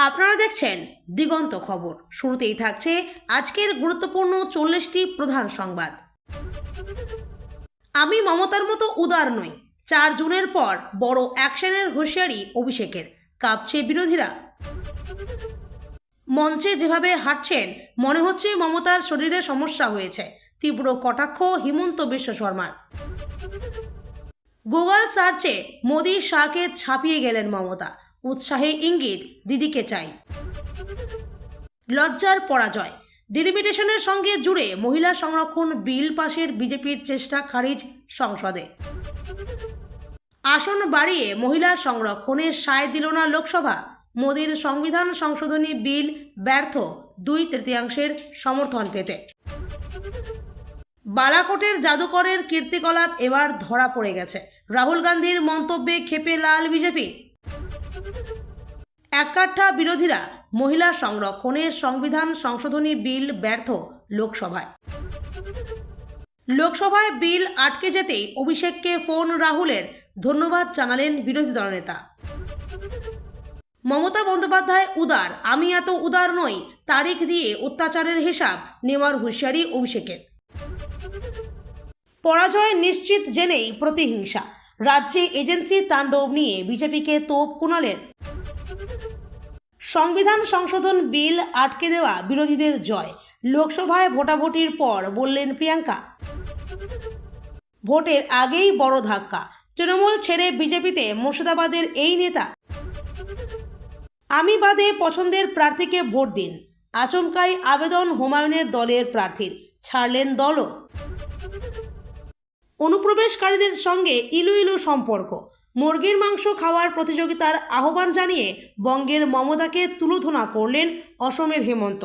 আপনারা দেখছেন দিগন্ত খবর। শুরুতেই থাকছে আজকের গুরুত্বপূর্ণ 40টি প্রধান সংবাদ। আমি মমতার মতো উদার নই, 4 জুনের পর বড় অ্যাকশনের হুঁশিয়ারি অভিষেকের, কাঁপছে বিরোধীরা। মঞ্চে যেভাবে হাঁটছেন মনে হচ্ছে মমতার শরীরে সমস্যা হয়েছে, তীব্র কটাক্ষ হিমন্ত বিশ্ব শর্মার। গুগল সার্চে মোদি শাহকে ছাপিয়ে গেলেন মমতা, উৎসাহে ইঙ্গিত দিদিকে চাই। লজ্জার পরাজয়, ডিলিমিটেশনের সঙ্গে জুড়ে মহিলা সংরক্ষণ বিল পাশের বিজেপির চেষ্টা খারিজ সংসদে। আসন বাড়িয়ে মহিলা সংরক্ষণে সায় দিল না লোকসভা, মোদির সংবিধান সংশোধনী বিল ব্যর্থ 2/3 সমর্থন পেতে। বালাকোটের জাদুকরের কীর্তিকলাপ এবার ধরা পড়ে গেছে, রাহুল গান্ধীর মন্তব্যে ক্ষেপে লাল বিজেপি। এককাঠা বিরোধীরা, মহিলা সংরক্ষণের সংবিধান সংশোধনী বিল ব্যর্থ লোকসভায়। লোকসভায় বিল আটকে যেতেই অভিষেককে ফোন রাহুলের, ধন্যবাদ জানালেন বিরোধী দলনেতা। মমতা বন্দ্যোপাধ্যায় উদার, আমি এত উদার নই, তারিখ দিয়ে অত্যাচারের হিসাব নেওয়ার হুঁশিয়ারি অভিষেকের। পরাজয় নিশ্চিত জেনেই প্রতিহিংসা, রাজ্যে এজেন্সি তাণ্ডব নিয়ে বিজেপিকে তোপ কুণালের। সংবিধান সংশোধন বিল আটকে দেওয়া বিরোধীদের জয়, লোকসভায় ভোটাভুটির পর বললেন প্রিয়াঙ্কা। ভোটের আগেই বড় ধাক্কা, তৃণমূল ছেড়ে বিজেপিতে মুর্শিদাবাদের এই নেতা। আমি বাদে পছন্দের প্রার্থীকে ভোট দিন, আচমকাই আবেদন হুমায়ুনের দলের প্রার্থীর, ছাড়লেন দলও। অনুপ্রবেশকারীদের সঙ্গে ইলু ইলু সম্পর্ক, মুরগির মাংস খাওয়ার প্রতিযোগিতার আহ্বান জানিয়ে বঙ্গের মমতাকে তুলোধনা করলেন অসমের হেমন্ত।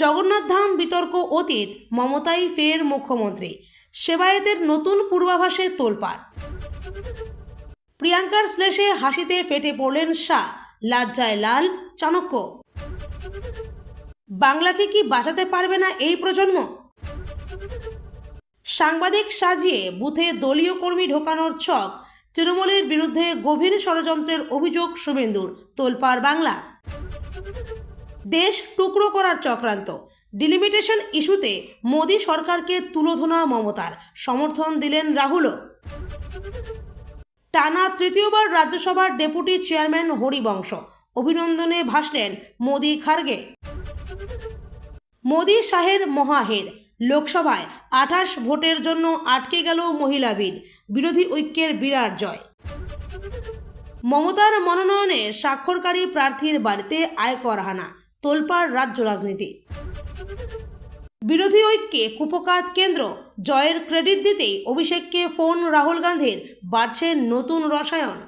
জগন্নাথধাম বিতর্ক অতীত, মমতাই ফের মুখ্যমন্ত্রী, সেবায়েতের নতুন পূর্বাভাসে তোলপাড়। প্রিয়াঙ্কার শ্লেষে হাসিতে ফেটে পড়লেন শাহ, লজ্জায় লাল চাণক্য। বাংলাকে কি বাঁচাতে পারবে না এই প্রজন্ম? সাংবাদিক সাজিয়ে বুথে দলীয় কর্মী ঢোকানোর ছক, তৃণমূলের বিরুদ্ধে গভীর ষড়যন্ত্রের অভিযোগ শুভেন্দুর, তোলপাড় বাংলা। দেশ টুকরো করার চক্রান্ত, ডিলিমিটেশন ইস্যুতে মোদী সরকারকে তুলোধনা মমতার, সমর্থন দিলেন রাহুলও। টানা তৃতীয়বার রাজ্যসভার ডেপুটি চেয়ারম্যান হরিবংশ, অভিনন্দনে ভাসলেন মোদী খার্গে। মোদী শাহের মহাহের, লোকসভায় 28 ভোটের জন্য আটকে গেল মহিলা বিল, বিরোধী ঐক্যের বিরাট জয়। মমতার মনোনয়নে স্বাক্ষরকারী প্রার্থীর বাড়িতে আয়কর হানা, তোলপাড় রাজ্য রাজনীতি। বিরোধী ঐক্যে কুপকাত কেন্দ্র, জয়ের ক্রেডিট দিতেই অভিষেককে ফোন রাহুল গান্ধীর, বাড়ছে নতুন রসায়ন।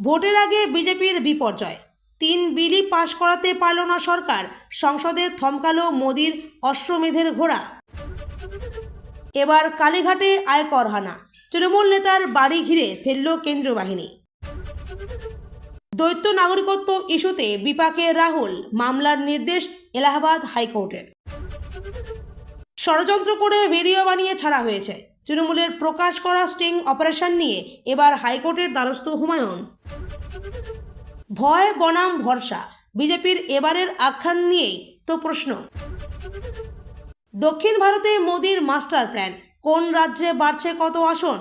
ভোটের আগে বিজেপির বিপর্যয়, 3 বিলই পাশ করাতে পারল না সরকার, সংসদে থমকালো মোদির অশ্বমেধের ঘোড়া। এবার কালীঘাটে আয়কর হানা, তৃণমূল নেতার বাড়ি ঘিরে ফেলল কেন্দ্রীয় বাহিনী। দ্বৈত নাগরিকত্ব ইস্যুতে বিপাকে রাহুল, মামলার নির্দেশ এলাহাবাদ হাইকোর্টের। ষড়যন্ত্র করে ভিডিও বানিয়ে ছাড়া হয়েছে, তৃণমূলের প্রকাশ করা স্টিং অপারেশন নিয়ে এবার হাইকোর্টের দ্বারস্থ হুমায়ুন। ভয় বনাম ভরসা, বিজেপির এবারের আখ্যান নিয়েই তো প্রশ্ন। দক্ষিণ ভারতে মোদির মাস্টার প্ল্যান, কোন রাজ্যে বাড়ছে কত আসন?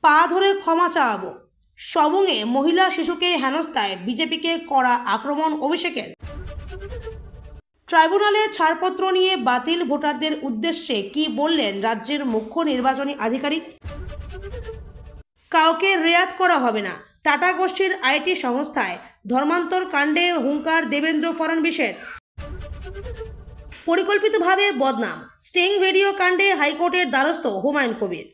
পা ধরে ক্ষমা চাওয়াবো, সবংয়ে মহিলা শিশুকে হেনস্থায় বিজেপিকে কড়া আক্রমণ অভিষেকের। ট্রাইব্যুনালে ছাড়পত্র নিয়ে বাতিল ভোটারদের উদ্দেশ্যে কি বললেন রাজ্যের মুখ্য নির্বাচনী আধিকারিক? কাউকে রেয়াত করা হবে না, টাটা গোষ্ঠীর আইটি সংস্থায় ধর্মান্তর কাণ্ডে হুঙ্কার দেবেন্দ্র ফডনবিসের। পরিকল্পিতভাবে বদনাম, স্টিং ভিডিও কাণ্ডে হাইকোর্টের দ্বারস্থ হুমায়ুন কবির।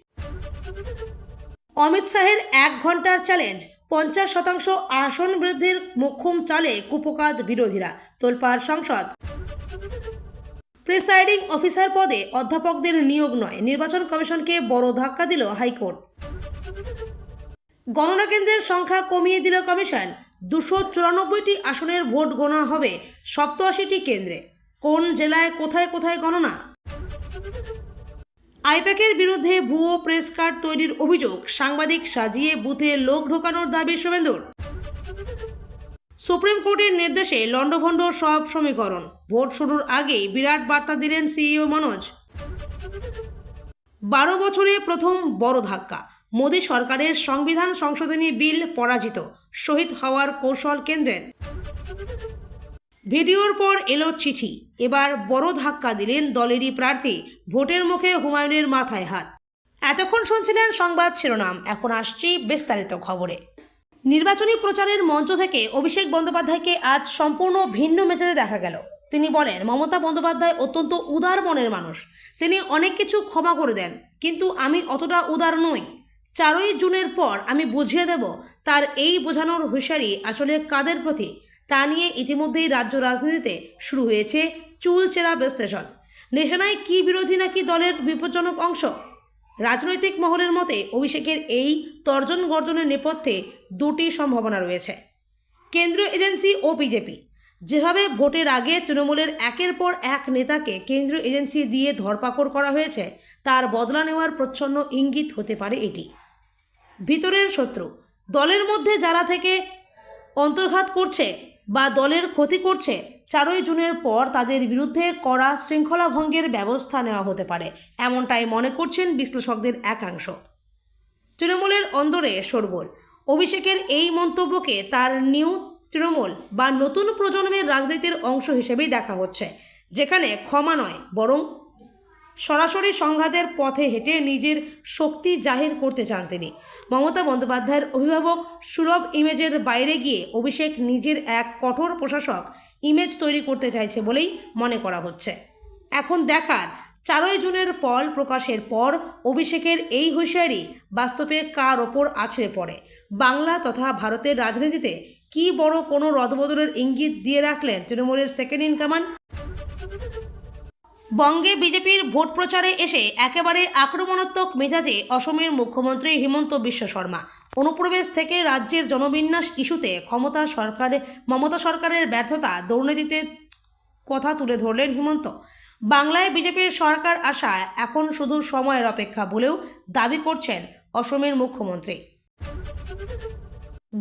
অমিত শাহের 1 ঘন্টার চ্যালেঞ্জ, 50% আসন বৃদ্ধির মোক্ষম চালে কুপকাত বিরোধীরা, তোলপাড় সংসদ। প্রিসাইডিং অফিসার পদে অধ্যাপকদের নিয়োগ নয়, নির্বাচন কমিশনকে বড় ধাক্কা দিল হাইকোর্ট। গণনা কেন্দ্রের সংখ্যা কমিয়ে দিল কমিশন, 294টি আসনের ভোট গণনা হবে 87টি কেন্দ্রে, কোন জেলায় কোথায় কোথায় গণনা? আইপ্যাকের বিরুদ্ধে ভুয়ো প্রেস কার্ড তৈরির অভিযোগ, সাংবাদিক সাজিয়ে বুথে লোক ঢোকানোর দাবি শুভেন্দুর। সুপ্রিম কোর্টের নির্দেশে লণ্ডভণ্ড সব সমীকরণ, ভোট শুরুর আগেই বিরাট বার্তা দিলেন সিইও মনোজ। 12 বছরে প্রথম বড় ধাক্কা, মোদী সরকারের সংবিধান সংশোধনী বিল পরাজিত, শহীদ হওয়ার কৌশল কেন্দ্রের। ভিডিওর পর এলো চিঠি, এবার বড় ধাক্কা দিলেন দলেরই প্রার্থী, ভোটের মুখে হুমায়ুনের মাথায় হাত। এতক্ষণ শুনছিলেন সংবাদ শিরোনাম, এখন আসছি বিস্তারিত খবরে। নির্বাচনী প্রচারের মঞ্চ থেকে অভিষেক বন্দ্যোপাধ্যায়কে আজ সম্পূর্ণ ভিন্ন মেজাজে দেখা গেল। তিনি বলেন, মমতা বন্দ্যোপাধ্যায় অত্যন্ত উদার মনের মানুষ, তিনি অনেক কিছু ক্ষমা করে দেন, কিন্তু আমি অতটা উদার নই। 4ই জুনের পর আমি বুঝিয়ে দেব তার এই বোঝানোর হুঁশিয়ারি আসলে কাদের প্রতি, তা নিয়ে ইতিমধ্যেই রাজ্য রাজনীতিতে শুরু হয়েছে চুলচেরা বিশ্লেষণ। নিশানায় কি বিরোধী নাকি দলের বিপজ্জনক অংশ? রাজনৈতিক মহলের মতে অভিষেকের এই তর্জন গর্জনের নেপথ্যে দুটি সম্ভাবনা রয়েছে। কেন্দ্রীয় এজেন্সি ও বিজেপি, যেভাবে ভোটের আগে তৃণমূলের একের পর এক নেতাকে কেন্দ্রীয় এজেন্সি দিয়ে ধরপাকড় করা হয়েছে, তার বদলা নেওয়ার প্রচ্ছন্ন ইঙ্গিত হতে পারে এটি। ভিতরের শত্রু, দলের মধ্যে যারা থেকে অন্তর্ঘাত করছে বা দলের ক্ষতি করছে, 4ই জুনের পর তাদের বিরুদ্ধে কড়া শৃঙ্খলা ভঙ্গের ব্যবস্থা নেওয়া হতে পারে, এমনটাই মনে করছেন বিশ্লেষকদের একাংশ। তৃণমূলের অন্দরে শোরগোল, অভিষেকের এই মন্তব্যকে তার নিউ তৃণমূল বা নতুন প্রজন্মের রাজনীতির অংশ হিসেবেই দেখা হচ্ছে, যেখানে ক্ষমা নয় বরং সরাসরি সংঘাতের পথে হেঁটে নিজের শক্তি জাহির করতে চান তিনি। মমতা বন্দ্যোপাধ্যায়ের অভিভাবক সুলভ ইমেজের বাইরে গিয়ে অভিষেক নিজের এক কঠোর প্রশাসক ইমেজ তৈরি করতে চাইছে বলেই মনে করা হচ্ছে। এখন দেখার, 4ই জুনের ফল প্রকাশের পর অভিষেকের এই হুঁশিয়ারি বাস্তবে কার ওপর আছড়ে পড়ে। বাংলা তথা ভারতের রাজনীতিতে কি বড় কোনো রদবদলের ইঙ্গিত দিয়ে রাখলেন তৃণমূলের সেকেন্ড ইন কমান্ড? বঙ্গে বিজেপির ভোট প্রচারে এসে একেবারে আক্রমণাত্মক মেজাজে অসমের মুখ্যমন্ত্রী হিমন্ত বিশ্ব শর্মা। অনুপ্রবেশ থেকে রাজ্যের জনবিন্যাস ইস্যুতে মমতা সরকারের ব্যর্থতা, দুর্নীতিতে কথা তুলে ধরলেন হিমন্ত। বাংলায় বিজেপির সরকার আসা এখন শুধু সময়ের অপেক্ষা বলেও দাবি করছেন অসমের মুখ্যমন্ত্রী।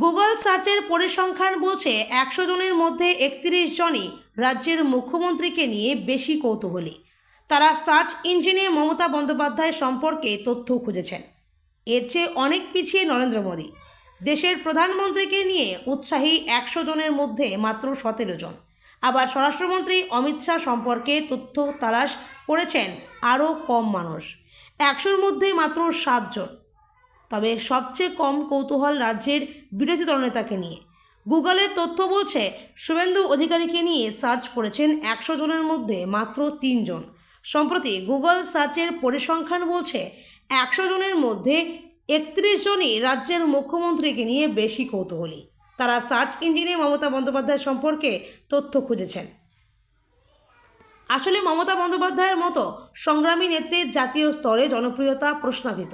গুগল সার্চের পরিসংখ্যান বলছে 100 জনের মধ্যে 31 জনই রাজ্যের মুখ্যমন্ত্রীকে নিয়ে বেশি কৌতূহলী। তারা সার্চ ইঞ্জিনে মমতা বন্দ্যোপাধ্যায় সম্পর্কে তথ্য খুঁজেছেন। এর চেয়ে অনেক পিছিয়ে নরেন্দ্র মোদী। দেশের প্রধানমন্ত্রীকে নিয়ে উৎসাহী 100 জনের মধ্যে মাত্র 17 জন। আবার স্বরাষ্ট্রমন্ত্রী অমিত শাহ সম্পর্কে তথ্য তালাশ করেছেন আরও কম মানুষ, 100-র মধ্যে মাত্র 7 জন। তবে সবচেয়ে কম কৌতূহল রাজ্যের বিরোধী দলনেতাকে নিয়ে। গুগলের তথ্য বলছে, শুভেন্দু অধিকারীকে নিয়ে সার্চ করেছেন 100 জনের মধ্যে মাত্র 3 জন। সম্প্রতি গুগল সার্চের পরিসংখ্যান বলছে 100 জনের মধ্যে 31 জনই রাজ্যের মুখ্যমন্ত্রীকে নিয়ে বেশি কৌতূহলী। তারা সার্চ ইঞ্জিনে মমতা বন্দ্যোপাধ্যায় সম্পর্কে তথ্য খুঁজেছেন। আসলে মমতা বন্দ্যোপাধ্যায়ের মতো সংগ্রামী নেত্রীর জাতীয় স্তরে জনপ্রিয়তা প্রশ্নাতীত।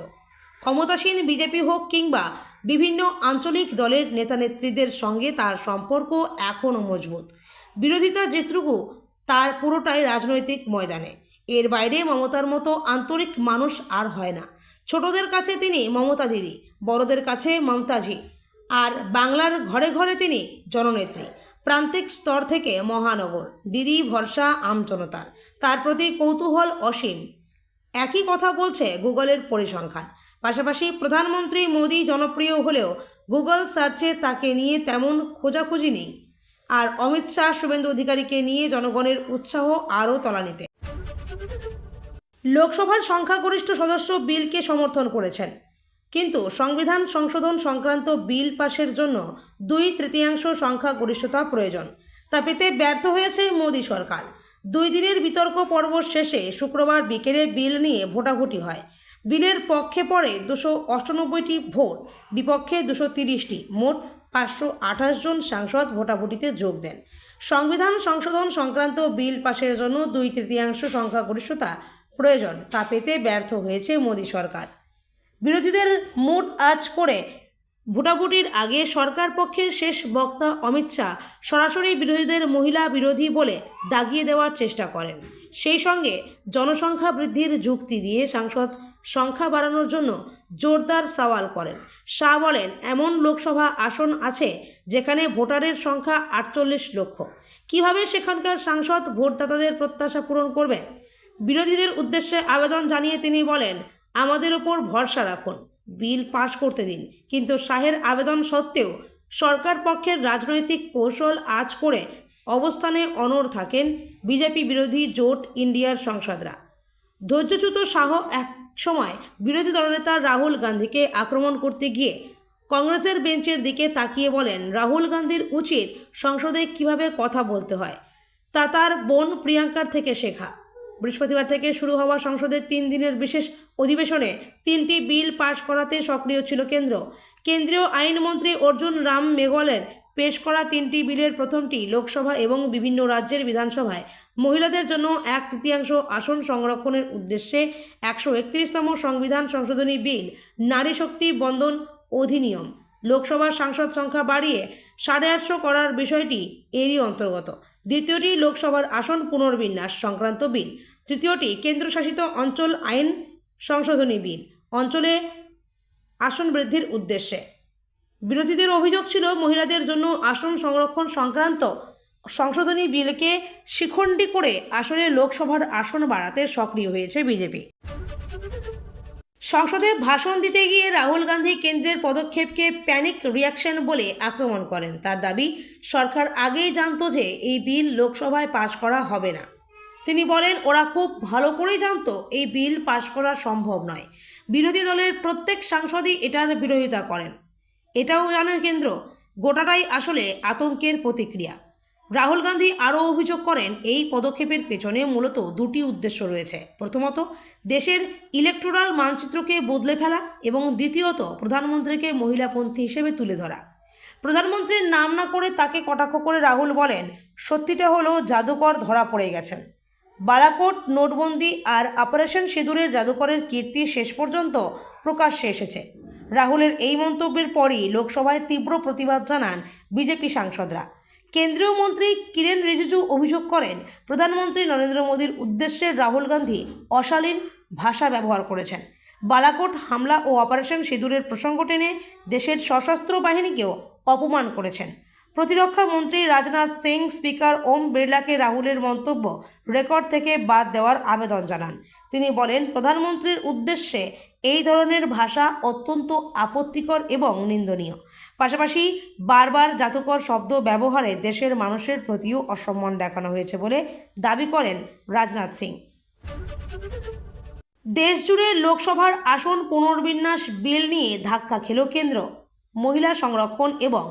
ক্ষমতাসীন বিজেপি হোক কিংবা বিভিন্ন আঞ্চলিক দলের নেতানেত্রীদের সঙ্গে তার সম্পর্ক এখনও মজবুত। বিরোধিতা যেটুকু, তার পুরোটাই রাজনৈতিক ময়দানে। এর বাইরে মমতার মতো আন্তরিক মানুষ আর হয় না। ছোটদের কাছে তিনি মমতা দিদি, বড়দের কাছে মমতাজি। আর বাংলার ঘরে ঘরে তিনি জননেত্রী। প্রান্তিক স্তর থেকে মহানগর, দিদি ভরসা আমজনতার। তার প্রতি কৌতূহল অসীম। একই কথা বলছে গুগলের পরিসংখ্যান। পাশাপাশি প্রধানমন্ত্রী মোদী জনপ্রিয় হলেও গুগল সার্চে তাকে নিয়ে তেমন খোঁজাখুঁজি নেই। আর অমিত শাহ, শুভেন্দু অধিকারীকে নিয়ে জনগণের উৎসাহ আরও তলানিতে। লোকসভার সংখ্যাগরিষ্ঠ সদস্য বিলকে সমর্থন করেছেন, কিন্তু সংবিধান সংশোধন সংক্রান্ত বিল পাশের জন্য 2/3 সংখ্যাগরিষ্ঠতা প্রয়োজন। তা পেতে ব্যর্থ হয়েছে মোদী সরকার। 2 দিনের বিতর্ক পর্ব শেষে শুক্রবার বিকেলে বিল নিয়ে ভোটাভুটি হয়। বিলের পক্ষে পড়ে 298টি ভোট, বিপক্ষে 230টি। মোট 528 জন সাংসদ ভোটাভুটিতে যোগ দেন। সংবিধান সংশোধন সংক্রান্ত বিল পাশের জন্য 2/3 সংখ্যাগরিষ্ঠতা প্রয়োজন। তা পেতে ব্যর্থ হয়েছে মোদী সরকার। বিরোধীদের মুড আজ করে ভোটাভুটির আগে সরকার পক্ষের শেষ বক্তা অমিত শাহ সরাসরি বিরোধীদের মহিলা বিরোধী বলে দাগিয়ে দেওয়ার চেষ্টা করেন। সেই সঙ্গে জনসংখ্যা বৃদ্ধির যুক্তি দিয়ে সাংসদ সংখ্যা বাড়ানোর জন্য জোরদার সওয়াল করেন। শাহ বলেন, এমন লোকসভা আসন আছে যেখানে ভোটারের সংখ্যা 48 লক্ষ। কিভাবে সেখানকার সাংসদ ভোটদাতাদের প্রত্যাশা পূরণ করবেন? বিরোধীদের উদ্দেশ্যে আবেদন জানিয়ে তিনি বলেন, আমাদের ওপর ভরসা রাখুন, বিল পাশ করতে দিন। কিন্তু শাহের আবেদন সত্ত্বেও সরকার পক্ষের রাজনৈতিক কৌশল আঁচ করে অবস্থানে অনড় থাকেন বিজেপি বিরোধী জোট ইন্ডিয়ার সাংসদরা। ধৈর্যচ্যুত শাহ এক সময় বিরোধী দলনেতা রাহুল গান্ধীকে আক্রমণ করতে গিয়ে কংগ্রেসের বেঞ্চের দিকে তাকিয়ে বলেন, রাহুল গান্ধীর উচিত সংসদে কিভাবে কথা বলতে হয় তা তার বোন প্রিয়াঙ্কার থেকে শেখা। বৃহস্পতিবার থেকে শুরু হওয়া সংসদের 3 দিনের বিশেষ অধিবেশনে 3টি বিল পাশ করাতে সক্রিয় ছিল কেন্দ্র। কেন্দ্রীয় আইনমন্ত্রী অর্জুন রাম মেঘওয়ালের পেশ করা 3টি বিলের প্রথমটি লোকসভা এবং বিভিন্ন রাজ্যের বিধানসভায় মহিলাদের জন্য 1/3 আসন সংরক্ষণের উদ্দেশ্যে 131তম সংবিধান সংশোধনী বিল নারী শক্তি বন্দন অধিনিয়ম। লোকসভার সাংসদ সংখ্যা বাড়িয়ে 850 করার বিষয়টি এরই অন্তর্গত। দ্বিতীয়টি লোকসভার আসন পুনর্বিন্যাস সংক্রান্ত বিল। তৃতীয়টি কেন্দ্রশাসিত অঞ্চল আইন সংশোধনী বিল, অঞ্চলে আসন বৃদ্ধির উদ্দেশ্যে। বিরোধীদের অভিযোগ ছিল, মহিলাদের জন্য আসন সংরক্ষণ সংক্রান্ত সংশোধনী বিলকে শিখণ্ডী করে আসলে লোকসভার আসন বাড়াতে সক্রিয় হয়েছে বিজেপি। সংসদে ভাষণ দিতে গিয়ে রাহুল গান্ধী কেন্দ্রের পদক্ষেপকে প্যানিক রিয়াকশন বলে আক্রমণ করেন। তার দাবি, সরকার আগেই জানতো যে এই বিল লোকসভায় পাশ করা হবে না। তিনি বলেন, ওরা খুব ভালো করেই জানতো এই বিল পাশ করা সম্ভব নয়। বিরোধী দলের প্রত্যেক সাংসদই এটার বিরোধিতা করেন। এটাও জানেন কেন্দ্র। গোটাটাই আসলে আতঙ্কের প্রতিক্রিয়া। রাহুল গান্ধী আরও অভিযোগ করেন, এই পদক্ষেপের পেছনে মূলত 2টি উদ্দেশ্য রয়েছে। প্রথমত, দেশের ইলেকটোরাল মানচিত্রকে বদলে ফেলা এবং দ্বিতীয়ত, প্রধানমন্ত্রীকে মহিলাপন্থী হিসেবে তুলে ধরা। প্রধানমন্ত্রীর নাম না করে তাকে কটাক্ষ করে রাহুল বলেন, সত্যিটা হলো জাদুকর ধরা পড়ে গেছেন। বালাকোট, নোটবন্দি আর অপারেশন সিঁদুরের জাদুকরের কীর্তি শেষ পর্যন্ত প্রকাশ্যে এসেছে। রাহুলের এই মন্তব্যের পরই লোকসভায় তীব্র প্রতিবাদ জানান বিজেপি সাংসদরা। কেন্দ্রীয় মন্ত্রী কিরেন রিজিজু অভিযোগ করেন, প্রধানমন্ত্রী নরেন্দ্র মোদীর উদ্দেশ্যে রাহুল গান্ধী অশালীন ভাষা ব্যবহার করেছেন। বালাকোট হামলা ও অপারেশন সিঁদুরের প্রসঙ্গ টেনে দেশের সশস্ত্র বাহিনীকেও অপমান করেছেন। প্রতিরক্ষা মন্ত্রী রাজনাথ সিং স্পিকার ওম বিড়লাকে রাহুলের মন্তব্য রেকর্ড থেকে বাদ দেওয়ার আবেদন জানান। তিনি বলেন, প্রধানমন্ত্রীর উদ্দেশ্যে এই ধরনের ভাষা অত্যন্ত আপত্তিকর এবং নিন্দনীয়। পাশাপাশি বারবার জাতকর শব্দ ব্যবহারে দেশের মানুষের প্রতিও অসম্মান দেখানো হয়েছে বলে দাবি করেন রাজনাথ সিং। দেশজুড়ে লোকসভার আসন পুনর্বিন্যাস বিল নিয়ে ধাক্কা খেল কেন্দ্র। মহিলা সংরক্ষণ এবং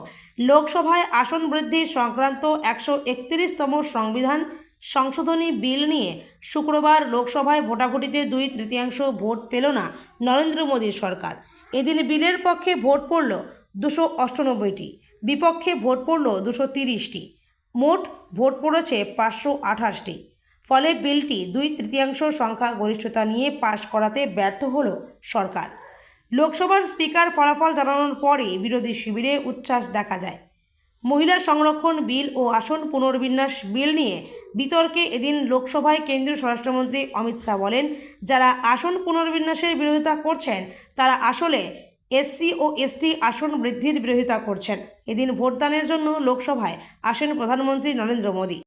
লোকসভায় আসন বৃদ্ধি সংক্রান্ত 131তম সংবিধান সংশোধনী বিল নিয়ে শুক্রবার লোকসভায় ভোটাভুটিতে 2/3 ভোট পেল না নরেন্দ্র মোদীর সরকার। এদিন বিলের পক্ষে ভোট পড়ল 298টি, বিপক্ষে ভোট পড়ল 230টি। মোট ভোট পড়েছে 528টি। ফলে বিলটি 2/3 সংখ্যা গরিষ্ঠতা নিয়ে পাশ করাতে ব্যর্থ হল সরকার। লোকসভার স্পিকার ফলাফল জানানোর পরে বিরোধী শিবিরে উচ্ছ্বাস দেখা যায়। মহিলা সংরক্ষণ বিল ও আসন পুনর্বিন্যাস বিল নিয়ে বিতর্কে এদিন লোকসভায় কেন্দ্রীয় স্বরাষ্ট্রমন্ত্রী অমিত শাহ বলেন, যারা আসন পুনর্বিন্যাসের বিরোধিতা করছেন তারা আসলে এসসি ও এসটি আসন বৃদ্ধির বিরোধিতা করছেন। এদিন ভোটদানের জন্য লোকসভায় আসেন প্রধানমন্ত্রী নরেন্দ্র মোদী।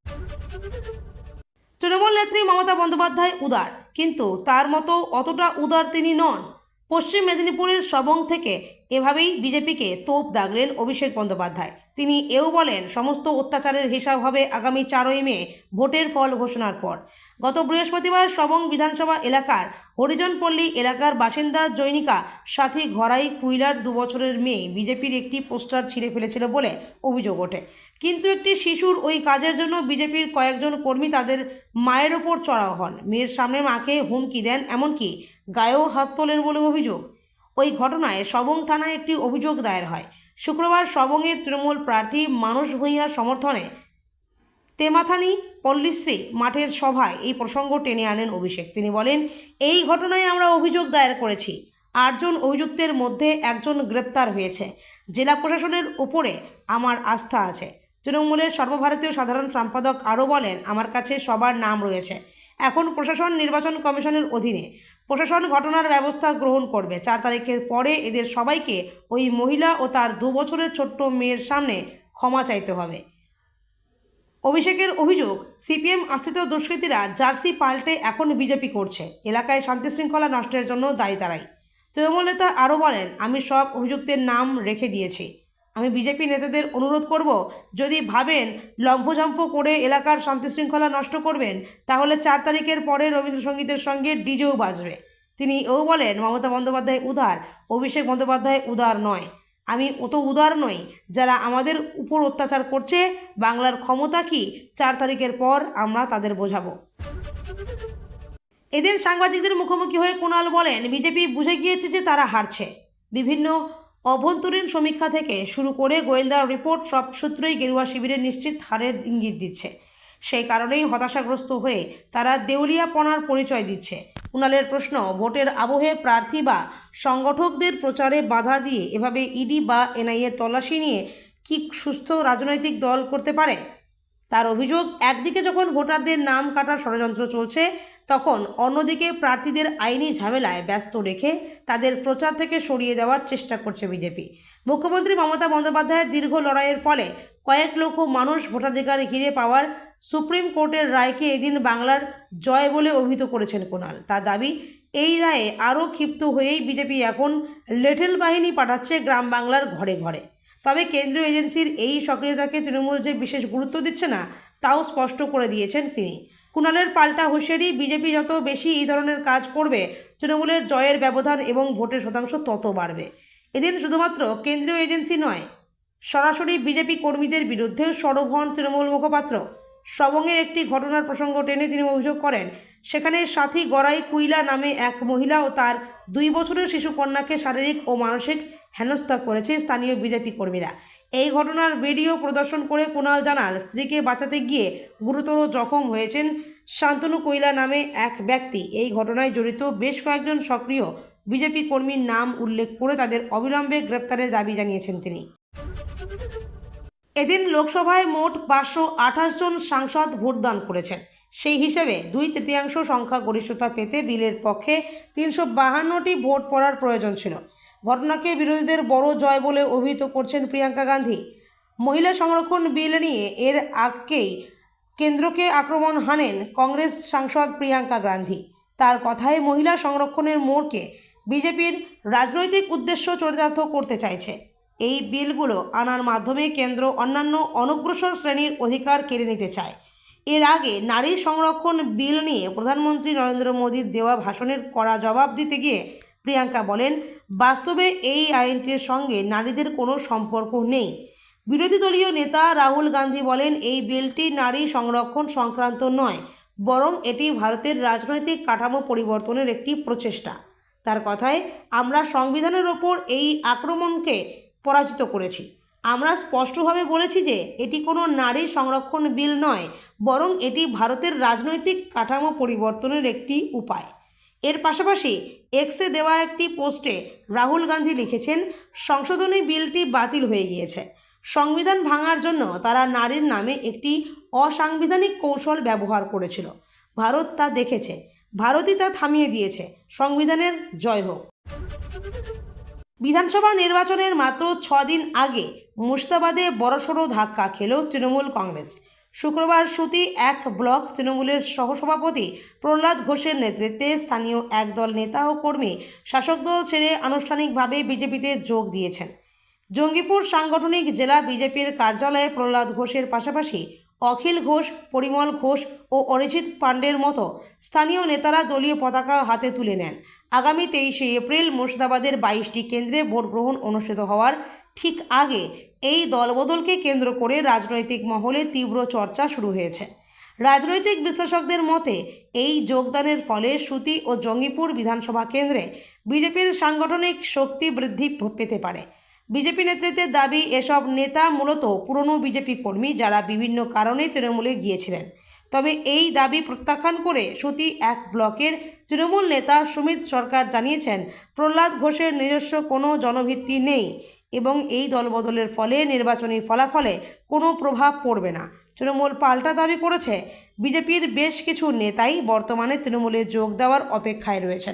তৃণমূল নেত্রী মমতা বন্দ্যোপাধ্যায় উদার, কিন্তু তার মতো অতটা উদার তিনি নন। পশ্চিম মেদিনীপুরের সবং থেকে এভাবেই বিজেপিকে তোপ দাগলেন অভিষেক বন্দ্যোপাধ্যায়। তিনি এও বলেন, সমস্ত অত্যাচারের হিসাব হবে আগামী 4ই মে ভোটের ফল ঘোষণার পর। গত বৃহস্পতিবার সবং বিধানসভা এলাকার হরিজনপল্লী এলাকার বাসিন্দা জৈনিকা সাথী ঘরাই কুইলার 2 বছরের মেয়ে বিজেপির একটি পোস্টার ছিঁড়ে ফেলেছিল বলে অভিযোগ ওঠে। কিন্তু একটি শিশুর ওই কাজের জন্য বিজেপির কয়েকজন কর্মী তাদের মায়ের ওপর চড়াও হন, মেয়ের সামনে মাকে হুমকি দেন, এমনকি গায়েও হাত তোলেন বলে অভিযোগ। ওই ঘটনায় সবং থানায় একটি অভিযোগ দায়ের হয়। শুক্রবার সবংয়ের তৃণমূল প্রার্থী মানস ভূঁইয়ার সমর্থনে তেমাথানি পল্লীশ্রী মাঠের সভায় এই প্রসঙ্গ টেনে আনেন অভিষেক। তিনি বলেন, এই ঘটনায় আমরা অভিযোগ দায়ের করেছি। 8 জন অভিযুক্তের মধ্যে 1 জন গ্রেপ্তার হয়েছে। জেলা প্রশাসনের উপরে আমার আস্থা আছে। তৃণমূলের সর্বভারতীয় সাধারণ সম্পাদক আরও বলেন, আমার কাছে সবার নাম রয়েছে। এখন প্রশাসন নির্বাচন কমিশনের অধীনে। প্রশাসন ঘটনার ব্যবস্থা গ্রহণ করবে। 4 তারিখের পরে এদের সবাইকে ওই মহিলা ও তার 2 বছরের ছোট্ট মেয়ের সামনে ক্ষমা চাইতে হবে। অভিষেকের অভিযোগ, সিপিএম আশ্রিত দুষ্কৃতীরা জার্সি পাল্টে এখন বিজেপি করছে। এলাকায় শান্তিশৃঙ্খলা নষ্টের জন্য দায়ী তারাই। তৃণমূল নেতা আরও বলেন, আমি সব অভিযুক্তের নাম রেখে দিয়েছি। আমি বিজেপি নেতাদের অনুরোধ করব, যদি ভাবেন লম্ফঝম্প করে এলাকার শান্তিশৃঙ্খলা নষ্ট করবেন, তাহলে 4 তারিখের পরে রবীন্দ্রসঙ্গীতের সঙ্গে ডিজেও বাজবে। তিনি এও বলেন, মমতা বন্দ্যোপাধ্যায় উদার, অভিষেক বন্দ্যোপাধ্যায় উদার নয়। আমি অত উদার নই। যারা আমাদের উপর অত্যাচার করছে, বাংলার ক্ষমতা কি 4 তারিখের পর আমরা তাদের বোঝাবো। এদিন সাংবাদিকদের মুখোমুখি হয়ে কুণাল বলেন, বিজেপি বুঝে গিয়েছে যে তারা হারছে। বিভিন্ন অভ্যন্তরীণ সমীক্ষা থেকে শুরু করে গোয়েন্দা রিপোর্ট সব সূত্রই গেরুয়া শিবিরের নিশ্চিত হারের ইঙ্গিত দিচ্ছে। সেই কারণেই হতাশাগ্রস্ত হয়ে তারা দেউলিয়াপনার পরিচয় দিচ্ছে। কুণালের প্রশ্ন, ভোটের আবহে প্রার্থী বা সংগঠকদের প্রচারে বাধা দিয়ে এভাবে ইডি বা এনআইএর তল্লাশি নিয়ে কি সুস্থ রাজনৈতিক দল করতে পারে? তার অভিযোগ, একদিকে যখন ভোটারদের নাম কাটার ষড়যন্ত্র চলছে, তখন অন্যদিকে প্রার্থীদের আইনি ঝামেলায় ব্যস্ত রেখে তাদের প্রচার থেকে সরিয়ে দেওয়ার চেষ্টা করছে বিজেপি। মুখ্যমন্ত্রী মমতা বন্দ্যোপাধ্যায়ের দীর্ঘ লড়াইয়ের ফলে কয়েক লক্ষ মানুষ ভোটাধিকার ঘিরে পাওয়ার সুপ্রিম কোর্টের রায়কে এদিন বাংলার জয় বলে অভিহিত করেছেন কুণাল। তার দাবি, এই রায়ে আরও ক্ষিপ্ত হয়েই বিজেপি এখন লেঠেল বাহিনী পাঠাচ্ছে গ্রাম বাংলার ঘরে ঘরে। তবে কেন্দ্রীয় এজেন্সির এই সক্রিয়তাকে তৃণমূল যে বিশেষ গুরুত্ব দিচ্ছে না, তাও স্পষ্ট করে দিয়েছেন তিনি। কুণালের পাল্টা হুঁশিয়ারি, বিজেপি যত বেশি এই ধরনের কাজ করবে, তৃণমূলের জয়ের ব্যবধান এবং ভোটের শতাংশ তত বাড়বে। এদিন শুধুমাত্র কেন্দ্রীয় এজেন্সি নয়, সরাসরি বিজেপি কর্মীদের বিরুদ্ধে সরব হন তৃণমূল মুখপাত্র। সবংয়ের একটি ঘটনার প্রসঙ্গ টেনে তিনি অভিযোগ করেন, সেখানে সাথী গড়াই কুইলা নামে এক মহিলা ও তার 2 বছরের শিশুকন্যাকে শারীরিক ও মানসিক হেনস্থা করেছে স্থানীয় বিজেপি কর্মীরা। এই ঘটনার ভিডিও প্রদর্শন করে কুণাল জানান, স্ত্রীকে বাঁচাতে গিয়ে গুরুতর জখম হয়েছেন শান্তনু কুইলা নামে এক ব্যক্তি। এই ঘটনায় জড়িত বেশ কয়েকজন সক্রিয় বিজেপি কর্মীর নাম উল্লেখ করে তাদের অবিলম্বে গ্রেপ্তারের দাবি জানিয়েছেন তিনি। এদিন লোকসভায় মোট 528 জন সাংসদ ভোটদান করেছেন। সেই হিসেবে 2/3 সংখ্যাগরিষ্ঠতা পেতে বিলের পক্ষে 352টি ভোট পড়ার প্রয়োজন ছিল। ঘটনাকে বিরোধীদের বড় জয় বলে অভিহিত করছেন প্রিয়াঙ্কা গান্ধী। মহিলা সংরক্ষণ বিল নিয়ে এর আগেই কেন্দ্রকে আক্রমণ হানেন কংগ্রেস সাংসদ প্রিয়াঙ্কা গান্ধী। তার কথায়, মহিলা সংরক্ষণের মোড়কে বিজেপির রাজনৈতিক উদ্দেশ্য চরিতার্থ করতে চাইছে। এই বিলগুলো আনার মাধ্যমে কেন্দ্র অন্যান্য অনগ্রসর শ্রেণীর অধিকার কেড়ে নিতে চায়। এর আগে নারী সংরক্ষণ বিল নিয়ে প্রধানমন্ত্রী নরেন্দ্র মোদীর দেওয়া ভাষণের কড়া জবাব দিতে গিয়ে প্রিয়াঙ্কা বলেন, বাস্তবে এই আইনটির সঙ্গে নারীদের কোনো সম্পর্ক নেই। বিরোধী দলীয় নেতা রাহুল গান্ধী বলেন, এই বিলটি নারী সংরক্ষণ সংক্রান্ত নয়, বরং এটি ভারতের রাজনৈতিক কাঠামো পরিবর্তনের একটি প্রচেষ্টা। তার কথায়, আমরা সংবিধানের ওপর এই আক্রমণকে পরাজিত করেছি। আমরা স্পষ্টভাবে বলেছি যে এটি কোনো নারী সংরক্ষণ বিল নয়, বরং এটি ভারতের রাজনৈতিক কাঠামো পরিবর্তনের একটি উপায়। এর পাশাপাশি এক্সে দেওয়া একটি পোস্টে রাহুল গান্ধী লিখেছেন, সংশোধনী বিলটি বাতিল হয়ে গিয়েছে। সংবিধান ভাঙার জন্য তারা নারীর নামে একটি অসাংবিধানিক কৌশল ব্যবহার করেছিল। ভারত তা দেখেছে, ভারতই তা থামিয়ে দিয়েছে। সংবিধানের জয় হোক। বিধানসভা নির্বাচনের মাত্র 6 দিন আগে মুর্শিদাবাদে বড়সড় ধাক্কা খেল তৃণমূল কংগ্রেস। শুক্রবার সুতি 1 ব্লক তৃণমূলের সহসভাপতি প্রহ্লাদ ঘোষের নেতৃত্বে স্থানীয় একদল নেতা ও কর্মী শাসক দল ছেড়ে আনুষ্ঠানিকভাবে বিজেপিতে যোগ দিয়েছেন। জঙ্গিপুর সাংগঠনিক জেলা বিজেপির কার্যালয়ে প্রহ্লাদ ঘোষের পাশাপাশি অখিল ঘোষ, পরিমল ঘোষ ও অরিজিৎ পাণ্ডের মতো স্থানীয় নেতারা দলীয় পতাকা হাতে তুলে নেন। আগামী 23শে এপ্রিল মুর্শিদাবাদের 22টি কেন্দ্রে ভোট গ্রহণ অনুষ্ঠিত হওয়ার ঠিক আগে এই দলবদলকে কেন্দ্র করে রাজনৈতিক মহলে তীব্র চর্চা শুরু হয়েছে। রাজনৈতিক বিশ্লেষকদের মতে, এই যোগদানের ফলে সুতি ও জঙ্গিপুর বিধানসভা কেন্দ্রে বিজেপির সাংগঠনিক শক্তি বৃদ্ধি পেতে পারে। বিজেপি নেতৃত্বের দাবি, এসব নেতা মূলত পুরনো বিজেপি কর্মী যারা বিভিন্ন কারণে তৃণমূলে গিয়েছিলেন। তবে এই দাবি প্রত্যাখ্যান করে সুতি 1 ব্লকের তৃণমূল নেতা সুমিত সরকার জানিয়েছেন, প্রহ্লাদ ঘোষের নিজস্ব কোনো জনভিত্তি নেই। এবং এই দলবদলের ফলে নির্বাচনী ফলাফলে কোনো প্রভাব পড়বে না। তৃণমূল পাল্টা দাবি করেছে, বিজেপির বেশ কিছু নেতাই বর্তমানে তৃণমূলে যোগ দেওয়ার অপেক্ষায় রয়েছেন।